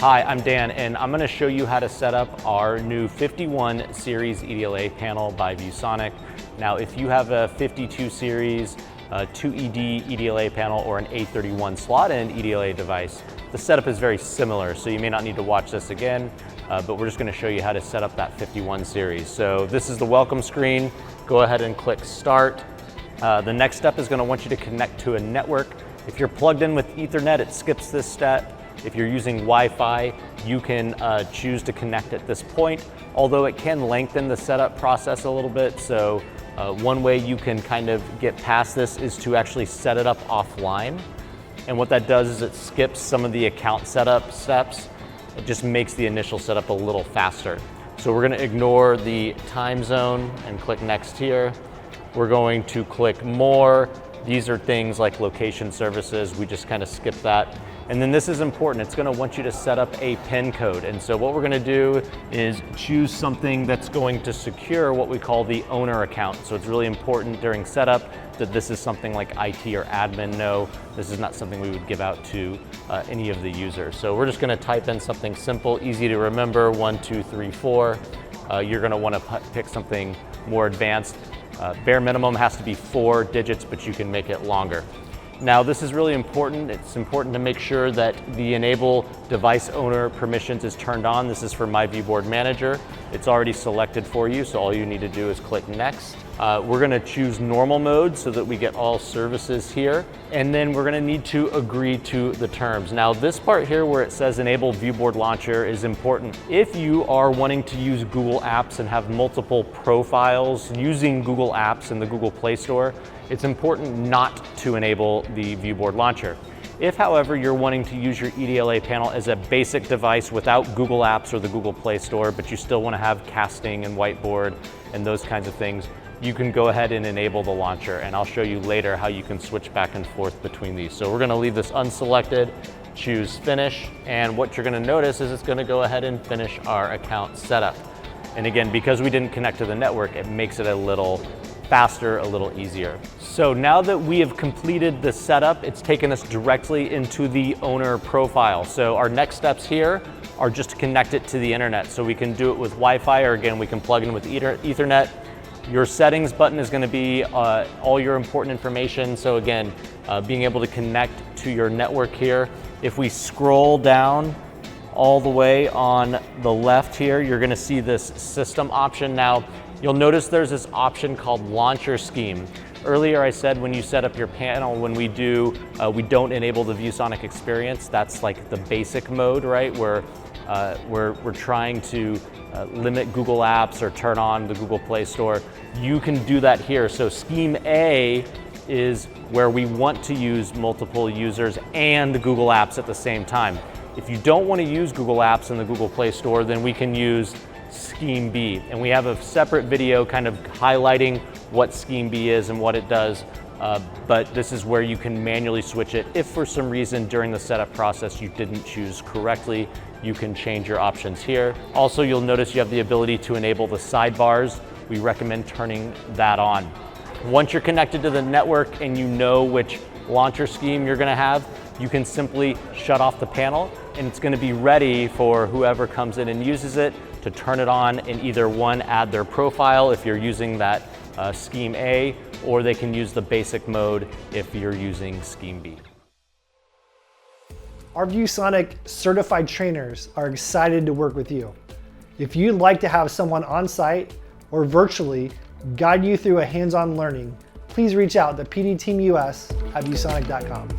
Hi, I'm Dan, and I'm going to show you how to set up our new 51 series EDLA panel by ViewSonic. Now, if you have a 52 series 2ED EDLA panel or an A31 slot-in EDLA device, the setup is very similar, so you may not need to watch this again, but we're just going to show you how to set up that 51 series. So this is the welcome screen. Go ahead and click Start. The next step is going to want you to connect to a network. If you're plugged in with Ethernet, it skips this step. If you're using Wi-Fi, you can choose to connect at this point, although it can lengthen the setup process a little bit. So one way you can kind of get past this is to actually set it up offline. And what that does is it skips some of the account setup steps. It just makes the initial setup a little faster. So we're going to ignore the time zone and click Next here. We're going to click More. These are things like location services. We just kind of skip that. And then this is important. It's going to want you to set up a PIN code. And so what we're going to do is choose something that's going to secure what we call the owner account. So it's really important during setup that this is something like IT or admin know. This is not something we would give out to any of the users. So we're just going to type in something simple, easy to remember, 1, 2, 3, 4. You're going to want to pick something more advanced. Bare minimum has to be 4 digits, but you can make it longer. Now this is really important. It's important to make sure that the enable device owner permissions is turned on. This is for my ViewBoard manager. It's already selected for you, so all you need to do is click Next. We're going to choose normal mode so that we get all services here. And then we're going to need to agree to the terms. Now this part here where it says enable ViewBoard launcher is important. If you are wanting to use Google Apps and have multiple profiles using Google Apps in the Google Play Store, it's important not to enable the ViewBoard launcher. If, however, you're wanting to use your EDLA panel as a basic device without Google Apps or the Google Play Store, but you still want to have casting and whiteboard and those kinds of things, you can go ahead and enable the launcher, and I'll show you later how you can switch back and forth between these. So we're going to leave this unselected, choose Finish, and what you're going to notice is it's going to go ahead and finish our account setup. And again, because we didn't connect to the network, it makes it a little faster, a little easier. So now that we have completed the setup, it's taken us directly into the owner profile. So our next steps here are just to connect it to the internet. So we can do it with Wi-Fi, or again, we can plug in with Ethernet. Your settings button is going to be all your important information. So again, being able to connect to your network here. If we scroll down all the way on the left here, you're going to see this system option. Now, you'll notice there's this option called Launcher Scheme. Earlier I said when you set up your panel, when we don't enable the ViewSonic experience. That's like the basic mode, right? Where we're trying to limit Google Apps or turn on the Google Play Store. You can do that here. So Scheme A is where we want to use multiple users and Google Apps at the same time. If you don't want to use Google Apps in the Google Play Store, then we can use Scheme B. And we have a separate video kind of highlighting what Scheme B is and what it does, but this is where you can manually switch it. If for some reason during the setup process you didn't choose correctly, you can change your options here. Also, you'll notice you have the ability to enable the sidebars. We recommend turning that on. Once you're connected to the network and you know which launcher scheme you're going to have, you can simply shut off the panel, and it's going to be ready for whoever comes in and uses it to turn it on and either one, add their profile if you're using that Scheme A, or they can use the basic mode if you're using Scheme B. Our ViewSonic certified trainers are excited to work with you. If you'd like to have someone on site or virtually guide you through a hands-on learning, please reach out to pdteamus@viewsonic.com.